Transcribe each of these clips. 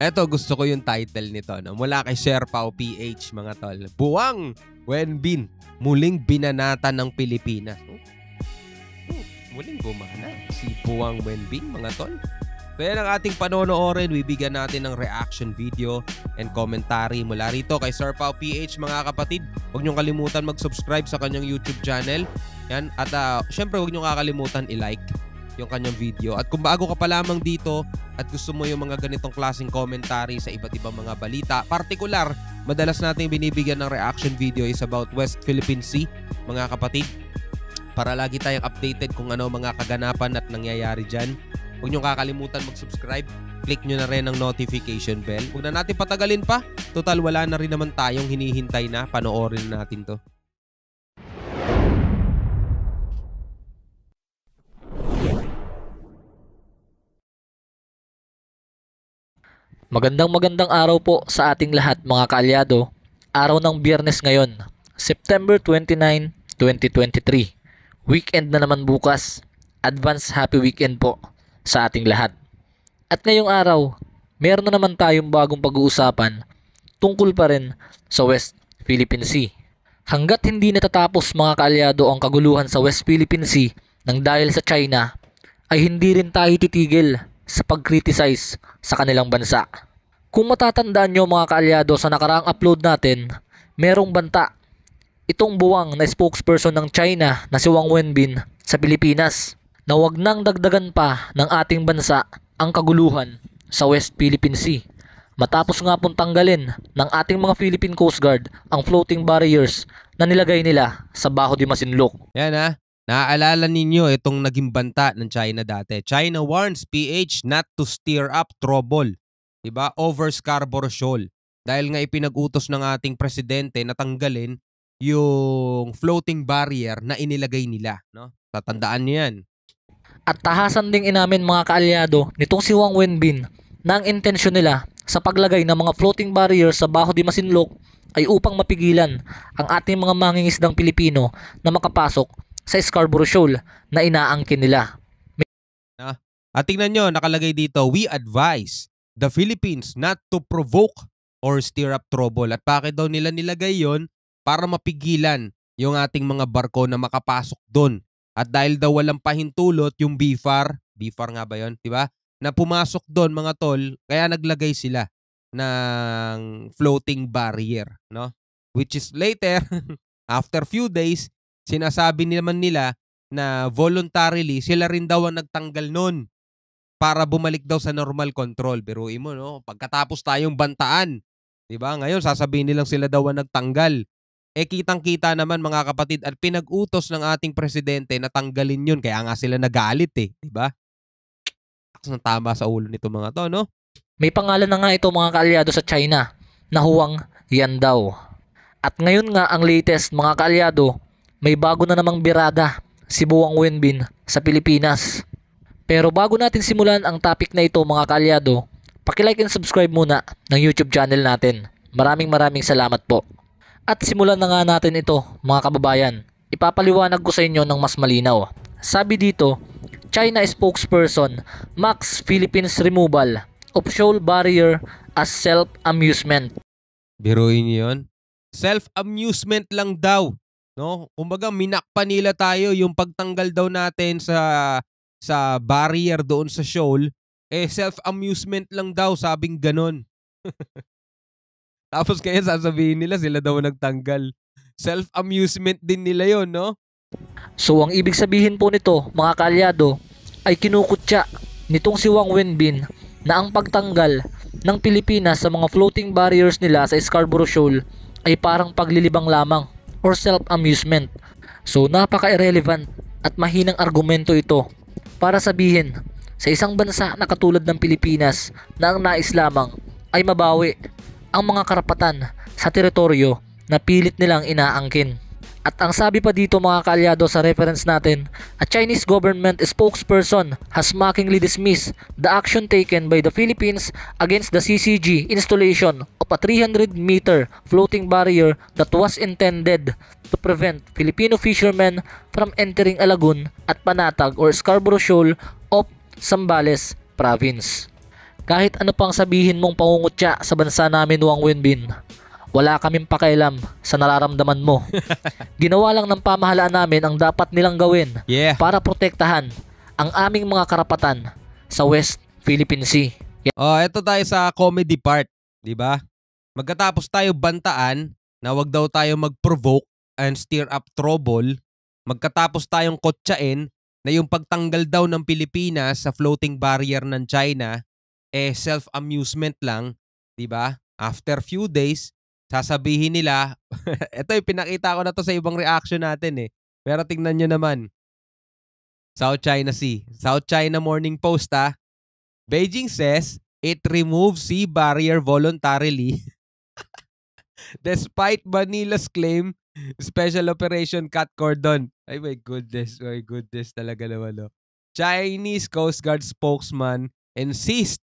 Eto, gusto ko yung title nito. No? Mula kay Sir Pao PH, mga tol. Buwang Wenbin, muling binanata ng Pilipinas. Muling bumana si Buwang Wenbin, mga tol. Kaya ng ating panonoorin, bibigyan natin ng reaction video and commentary mula rito kay Sir Pao PH, mga kapatid. Huwag niyong kalimutan mag-subscribe sa kanyang YouTube channel. Yan. At syempre, huwag niyong kakalimutan i-like yung kanyang video. At kung bago ka pa lamang dito at gusto mo yung mga ganitong klaseng commentary sa iba't ibang mga balita, partikular, madalas natin binibigyan ng reaction video is about West Philippine Sea, mga kapatid. Para lagi tayong updated kung ano mga kaganapan at nangyayari dyan. Huwag nyo kakalimutan mag-subscribe. Click nyo na rin ang notification bell. Huwag na natin patagalin pa. Total, wala na rin naman tayong hinihintay na. Panoorin natin to. Magandang araw po sa ating lahat, mga kaalyado. Araw ng Biyernes ngayon, September 29, 2023. Weekend na naman bukas. Advance happy weekend po sa ating lahat. At ngayong araw, meron na naman tayong bagong pag-uusapan tungkol pa rin sa West Philippine Sea. Hanggat hindi natatapos, mga kaalyado, ang kaguluhan sa West Philippine Sea nang dahil sa China, ay hindi rin tayo titigil sa pag-criticize sa kanilang bansa. Kung matatandaan nyo, mga kaalyado, sa nakaraang upload natin, merong banta itong buwang na spokesperson ng China na si Wang Wenbin sa Pilipinas na wag nang dagdagan pa ng ating bansa ang kaguluhan sa West Philippine Sea. Matapos nga pong tanggalin ng ating mga Philippine Coast Guard ang floating barriers na nilagay nila sa Bajo de Masinloc. Yan ha. Naaalala ninyo itong naging banta ng China dati. China warns PH not to stir up trouble, diba? Over Scarborough Shoal. Dahil nga ipinag-utos ng ating presidente na tanggalin yung floating barrier na inilagay nila, no? Tatandaan niyo yan. At tahasan ding inamin, mga kaalyado, nitong si Wang Wenbin na ang intensyon nila sa paglagay ng mga floating barriers sa Bajo de Masinloc ay upang mapigilan ang ating mga mangingisdang Pilipino na makapasok sa Scarborough Shoal na inaangkin nila. At tingnan nyo, nakalagay dito, we advise the Philippines not to provoke or stir up trouble. At bakit daw nila nilagay yon? Para mapigilan yung ating mga barko na makapasok doon. At dahil daw walang pahintulot yung BFAR nga ba yun, diba? Na pumasok doon, mga tol, kaya naglagay sila ng floating barrier, no? Which is later, after few days, sinasabi naman nila na voluntarily sila rin daw ang nagtanggal nun para bumalik daw sa normal control. Biruin mo, no? Pagkatapos tayong bantaan, diba? Ngayon, sasabihin nilang sila daw ang nagtanggal. Kitang-kita naman, mga kapatid, at pinag-utos ng ating presidente na tanggalin yun. Kaya nga sila nagalit diba? Ang tama sa ulo nito, mga to, no? May pangalan na nga ito, mga kaalyado, sa China na Huang Yandaw. At ngayon nga, ang latest, mga kaalyado, may bago na namang birada si Buwang Wenbin sa Pilipinas. Pero bago natin simulan ang topic na ito, mga kaalyado, paki-like and subscribe muna ng YouTube channel natin. Maraming salamat po. At simulan na nga natin ito, mga kababayan. Ipapaliwanag ko sa inyo ng mas malinaw. Sabi dito, China spokesperson Max Philippines removal of shoal barrier as self-amusement. Biruin niyo yun? Self-amusement lang daw. No? Kumbaga, minakpa nila tayo yung pagtanggal daw natin sa barrier doon sa shoal. Self-amusement lang daw, sabing ganon. Tapos kaya sasabihin nila sila daw nagtanggal. Self-amusement din nila yon, no? So ang ibig sabihin po nito, mga kaalyado, ay kinukutya nitong si Wang Wenbin na ang pagtanggal ng Pilipinas sa mga floating barriers nila sa Scarborough Shoal ay parang paglilibang lamang or self-amusement. So napaka-irrelevant at mahinang argumento ito para sabihin sa isang bansa na katulad ng Pilipinas na ang nais lamang ay mabawi ang mga karapatan sa teritoryo na pilit nilang inaangkin. At ang sabi pa dito, mga kaalyado, sa reference natin, a Chinese government spokesperson has mockingly dismissed the action taken by the Philippines against the CCG installation of a 300-meter floating barrier that was intended to prevent Filipino fishermen from entering a lagoon at Panatag or Scarborough Shoal of Zambales Province. Kahit ano pang sabihin mong pangungutya sa bansa namin, Wang Wenbin, wala kaming pakialam sa nararamdaman mo. Ginawa lang ng pamahalaan namin ang dapat nilang gawin para protektahan ang aming mga karapatan sa West Philippine Sea. Oh, eto tayo sa comedy part, 'di ba? Magkatapos tayo bantaan na wag daw tayo mag-provoke and stir up trouble, magkatapos tayong kotsain na yung pagtanggal daw ng Pilipinas sa floating barrier ng China self-amusement lang, 'di ba? After few days, sasabihin nila, ito yung pinakita ko na to sa ibang reaction natin Pero tingnan nyo naman. South China Sea. South China Morning Post Beijing says it removes sea barrier voluntarily despite Manila's claim special operation cut cordon. Ay my goodness talaga naman. Chinese Coast Guard spokesman insists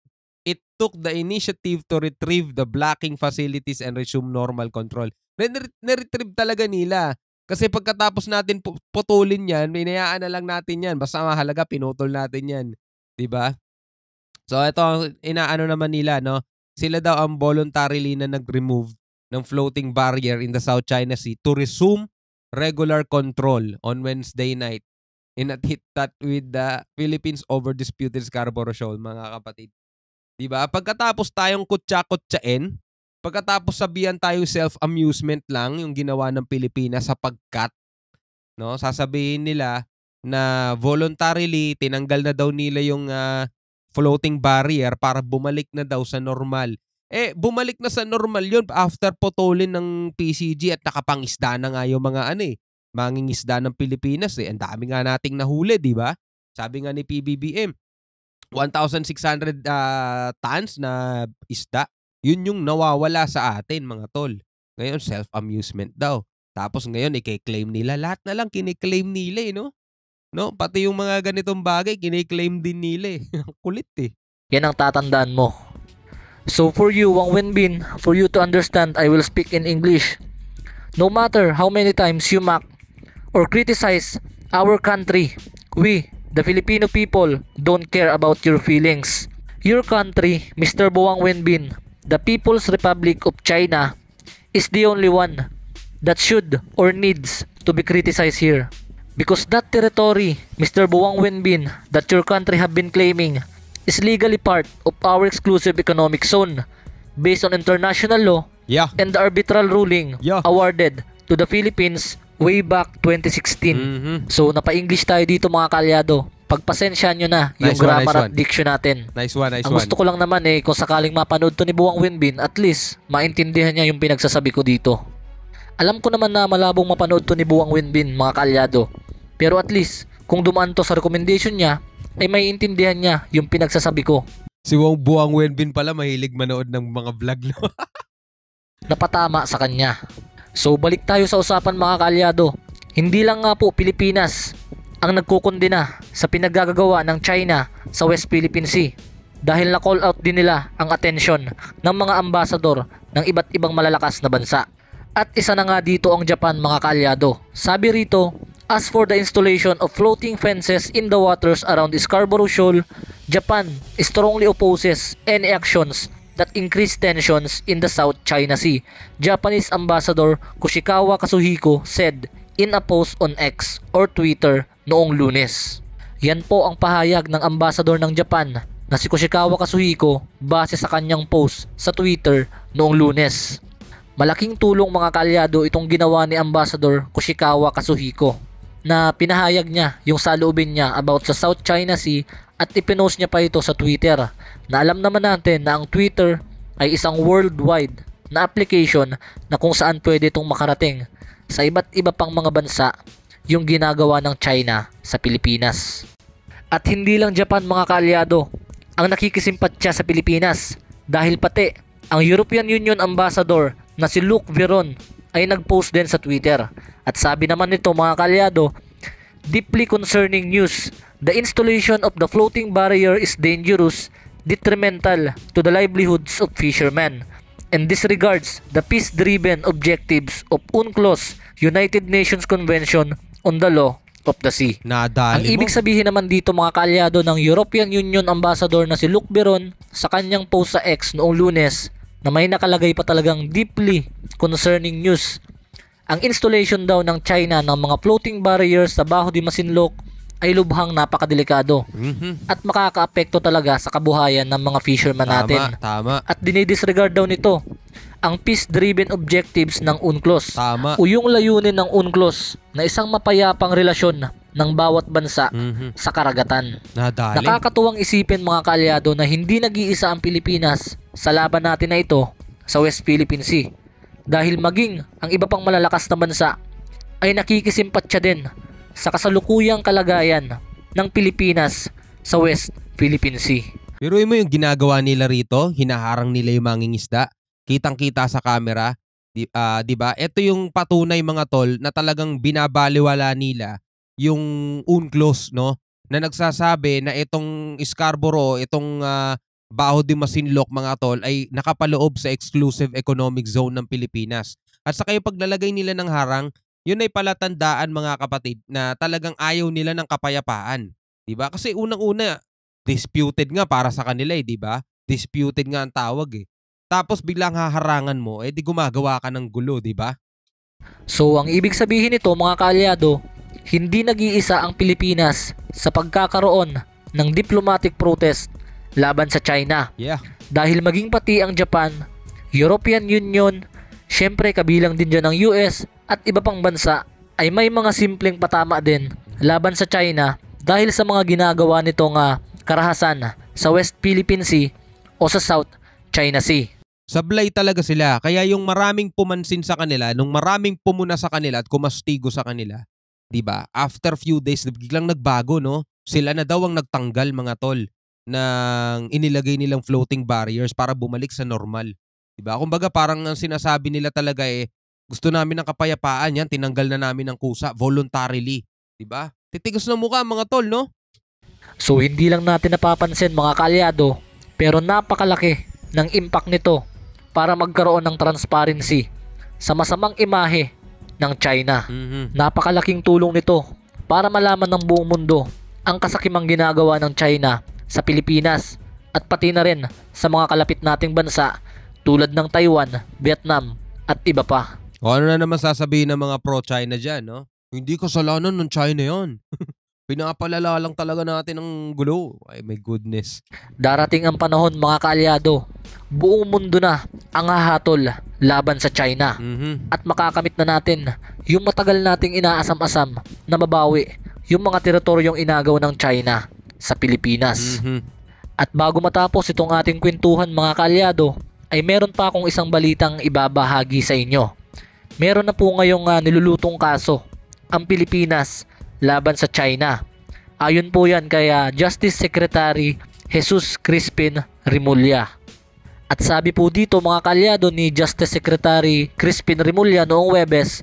it took the initiative to retrieve the blocking facilities and resume normal control. Na-retrieve talaga nila. Kasi pagkatapos natin putulin yan, hinayaan na lang natin yan. Basta mahalaga, pinutol natin yan. Diba? So ito ang inaano naman nila, no? Sila daw ang voluntarily na nag-remove ng floating barrier in the South China Sea to resume regular control on Wednesday night in a hit-tat with the Philippines over disputed Scarborough Shoal, mga kapatid. Diba? Pagkatapos tayong kutsa-kutsain, pagkatapos sabihan tayo self-amusement lang yung ginawa ng Pilipinas sapagkat, no, sasabihin nila na voluntarily tinanggal na daw nila yung floating barrier para bumalik na daw sa normal. Bumalik na sa normal yun after putulin ng PCG at nakapangisda na nga yung mga mangingisda ng Pilipinas. Ang dami nga nating nahuli, di ba? Sabi nga ni PBBM, 1,600 tons na isda. Yun yung nawawala sa atin, mga tol. Ngayon, self-amusement daw. Tapos ngayon, i-claim nila. Lahat na lang kiniklaim nila, no? Pati yung mga ganitong bagay, kiniklaim din nila. Kulit Yan ang tatandaan mo. So for you, Wang Wenbin, for you to understand, I will speak in English. No matter how many times you mock or criticize our country, we, the Filipino people, don't care about your feelings. Your country, Mr. Boang Wenbin, the People's Republic of China, is the only one that should or needs to be criticized here. Because that territory, Mr. Boang Wenbin, that your country have been claiming is legally part of our exclusive economic zone based on international law and the arbitral ruling awarded to the Philippines way back 2016. So napa-English tayo dito, mga kaalyado. Pagpasensyahan nyo na yung grammar at diction natin. Nice one. Ang gusto ko lang naman kung sakaling mapanood to ni Boang Wenbin, at least maintindihan niya yung pinagsasabi ko dito. Alam ko naman na malabong mapanood to ni Boang Wenbin, mga kaalyado. Pero at least kung dumaan to sa recommendation niya, ay may intindihan niya yung pinagsasabi ko. Si Boang Wenbin pala mahilig manood ng mga vlog, no? Napatama sa kanya. So balik tayo sa usapan, mga kaalyado. Hindi lang nga po Pilipinas ang nagkukondena sa pinaggagawa ng China sa West Philippine Sea, dahil na-call out din nila ang atensyon ng mga ambasador ng iba't ibang malalakas na bansa. At isa na nga dito ang Japan, mga kaalyado. Sabi rito, as for the installation of floating fences in the waters around the Scarborough Shoal, Japan strongly opposes any actions that increase tensions in the South China Sea. Japanese Ambassador Kushikawa Kazuhiko said in a post on X or Twitter noong Lunes. Yan po ang pahayag ng Ambassador ng Japan na si Kushikawa Kazuhiko base sa kanyang post sa Twitter noong Lunes. Malaking tulong, mga kaalyado, itong ginawa ni Ambassador Kushikawa Kazuhiko na pinahayag niya yung saloobin niya about sa South China Sea at ipinost niya pa ito sa Twitter, na alam naman natin na ang Twitter ay isang worldwide na application na kung saan pwede itong makarating sa iba't iba pang mga bansa yung ginagawa ng China sa Pilipinas. At hindi lang Japan, mga kaalyado, ang nakikisimpatya sa Pilipinas, dahil pati ang European Union Ambassador na si Luc Veron ay nag-post din sa Twitter. At sabi naman nito, mga kaalyado, deeply concerning news. The installation of the floating barrier is dangerous, detrimental to the livelihoods of fishermen, and disregards the peace-driven objectives of UNCLOS, United Nations Convention on the Law of the sea. Ang Nadali mo. ibig sabihin naman dito mga kaalyado ng European Union Ambassador na si Luc Biron sa kanyang post sa X noong Lunes na may nakalagay pa talagang deeply concerning news. Ang installation daw ng China ng mga floating barriers sa Baho de Masinloc ay lubhang napakadelikado at makakaapekto talaga sa kabuhayan ng mga fisherman natin. Tama. At dinidisregard daw nito ang peace-driven objectives ng UNCLOS Tama. o yung layunin ng UNCLOS na isang mapayapang relasyon ng bawat bansa sa karagatan. Nadali. Nakakatuwang isipin mga kaalyado na hindi nag-iisa ang Pilipinas sa laban natin na ito sa West Philippine Sea dahil maging ang iba pang malalakas na bansa ay nakikisimpatya din sa kasalukuyang kalagayan ng Pilipinas sa West Philippine Sea. Pero mo yung ginagawa nila rito, hinaharang nila yung mangingisda, kitang-kita sa camera, di ba? Ito yung patunay mga tol na talagang binabaliwala nila yung UNCLOS, no? Na nagsasabi na itong Scarborough, itong Baho de Masinloc mga tol ay nakapaloob sa exclusive economic zone ng Pilipinas. At saka yung paglalagay nila ng harang, yun ay palatandaan mga kapatid na talagang ayaw nila ng kapayapaan. Diba? Kasi unang-una, disputed nga para sa kanila eh, diba? Disputed nga ang tawag eh. Tapos biglang haharangan mo, di gumagawa ka ng gulo, diba? So ang ibig sabihin nito mga kaalyado, hindi nag-iisa ang Pilipinas sa pagkakaroon ng diplomatic protest laban sa China. Yeah. Dahil maging pati ang Japan, European Union, syempre kabilang din dyan ang US at iba pang bansa ay may mga simpleng patama din laban sa China dahil sa mga ginagawa nitong karahasan sa West Philippine Sea o sa South China Sea. Sablay talaga sila. Kaya yung maraming pumansin sa kanila, nung maraming pumuna sa kanila at kumastigo sa kanila, diba? After few days, biglang nagbago, no? Sila na daw ang nagtanggal mga tol ng inilagay nilang floating barriers para bumalik sa normal. Diba? Kumbaga parang ang sinasabi nila talaga gusto namin ng kapayapaan yan, tinanggal na namin ng kusa voluntarily. Diba? Titigas na mukha mga tol, no? So hindi lang natin napapansin mga kaalyado, pero napakalaki ng impact nito para magkaroon ng transparency sa masamang imahe ng China. Napakalaking tulong nito para malaman ng buong mundo ang kasakimang ginagawa ng China sa Pilipinas at pati na rin sa mga kalapit nating bansa tulad ng Taiwan, Vietnam at iba pa. O ano na naman sasabihin ng mga pro-China dyan, no? Hindi kasalanan ng China yon. Pinapalala lang talaga natin ang gulo. Ay, my goodness. Darating ang panahon mga kaalyado, buong mundo na ang hahatol laban sa China. At makakamit na natin yung matagal nating inaasam-asam na mabawi yung mga teritoryong inagaw ng China sa Pilipinas. At bago matapos itong ating kwentuhan mga kaalyado, ay meron pa akong isang balitang ibabahagi sa inyo. Meron na po ngayong nilulutong kaso ang Pilipinas laban sa China. Ayon po yan kay Justice Secretary Jesus Crispin Remulla. At sabi po dito mga kaalyado ni Justice Secretary Crispin Remulla noong Huwebes,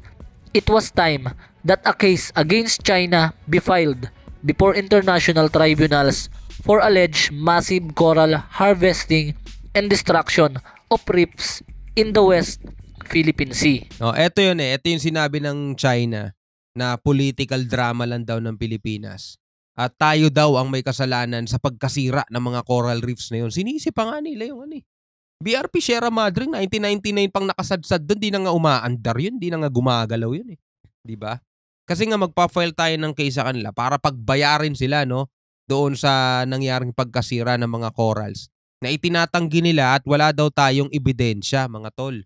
it was time that a case against China be filed before international tribunals for alleged massive coral harvesting and destruction of reefs in the West Philippine Sea. No, eto yun Ito yung sinabi ng China na political drama lang daw ng Pilipinas. At tayo daw ang may kasalanan sa pagkasira ng mga coral reefs na yun. Sinisi pa nga nila yung BRP Sierra Madre 1999 pang nakasadsad doon, di na nga umaandar yun, di na nga gumagalaw yun eh. Di ba? Kasi nga magpa-file tayo ng case sa kanila para pagbayarin sila no doon sa nangyaring pagkasira ng mga corals na itinatanggi nila at wala daw tayong ebidensya mga tol.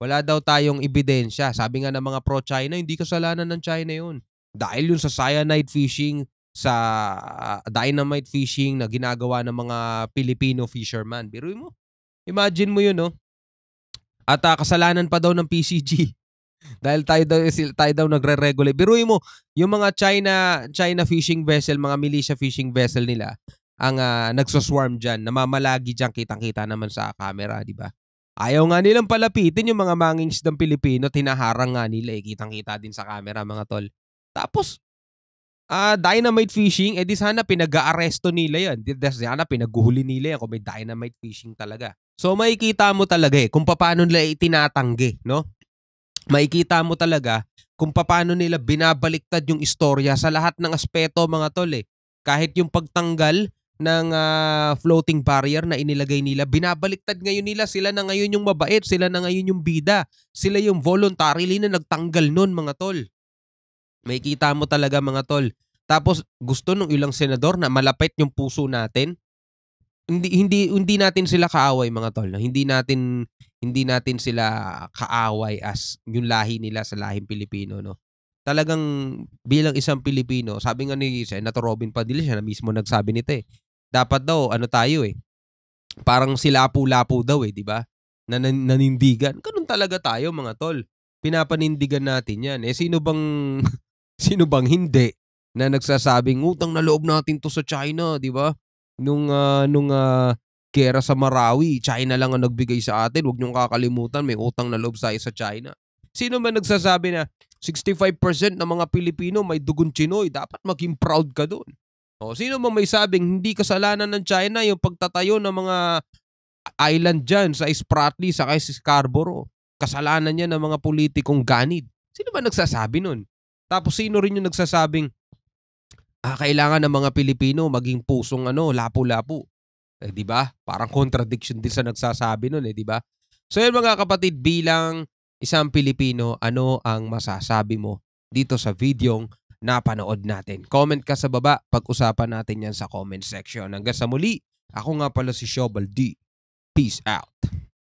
Wala daw tayong ebidensya. Sabi nga ng mga pro-China, hindi kasalanan ng China yun. Dahil yun sa cyanide fishing, sa dynamite fishing na ginagawa ng mga Filipino fisherman. Biruin mo. Imagine mo yun, no? At kasalanan pa daw ng PCG. Dahil tayo daw nagre-regulate. Biruin mo, yung mga China fishing vessel, mga militia fishing vessel nila, ang nagsoswarm dyan, namamalagi dyan, kitang-kita naman sa camera, di ba? Ayaw nga nilang palapitin yung mga mangingisdang Pilipino, tinaharang nga nila kitang-kita din sa camera mga tol. Tapos, dynamite fishing, di sana pinag-aaresto nila yan. Sana pinaguhuli nila yan kung may dynamite fishing talaga. So makikita mo talaga kung paano nila itinatanggi, no? makikita mo talaga kung paano nila binabaliktad yung istorya sa lahat ng aspeto mga tol eh. Kahit yung pagtanggal ng floating barrier na inilagay nila, binabaliktad ngayon nila. Sila na ngayon yung mabait, sila na ngayon yung bida. Sila yung voluntarily na nagtanggal nun mga tol. Makikita mo talaga mga tol. Tapos gusto nung ilang senador na malapit yung puso natin. Hindi natin sila kaaway mga tol. Hindi natin sila kaaway as yung lahi nila sa lahing Pilipino, no. Talagang bilang isang Pilipino, sabi nga ni Senator Robin Padilla, siya na mismo nagsabi nito eh. Dapat daw ano tayo eh. Parang silapu-lapu daw eh, di ba? Nanindigan. Ganun talaga tayo mga tol. Pinapanindigan natin 'yan. Eh sino bang sino bang hindi na nagsasabing utang na loob natin to sa China, di ba? Nung giyera sa Marawi, China lang ang nagbigay sa atin. Huwag niyong kakalimutan, may utang na loob tayo sa China. Sino man nagsasabi na 65% ng mga Pilipino may dugon Chinoy, dapat maging proud ka doon. O sino man may sabing hindi kasalanan ng China yung pagtatayo ng mga island dyan sa Spratly sa Scarborough. Kasalanan niya ng mga politikong ganid. Sino ba nagsasabi nun? Tapos sino rin yung nagsasabing kailangan ng mga Pilipino maging pusong lapu-lapu. Eh, di ba? Parang contradiction din sa nagsasabi nun eh, di ba? So yun mga kapatid, bilang isang Pilipino, ano ang masasabi mo dito sa videong napanood natin? Comment ka sa baba, pag-usapan natin yan sa comment section. Hanggang sa muli, ako nga pala si Shobal D. Peace out.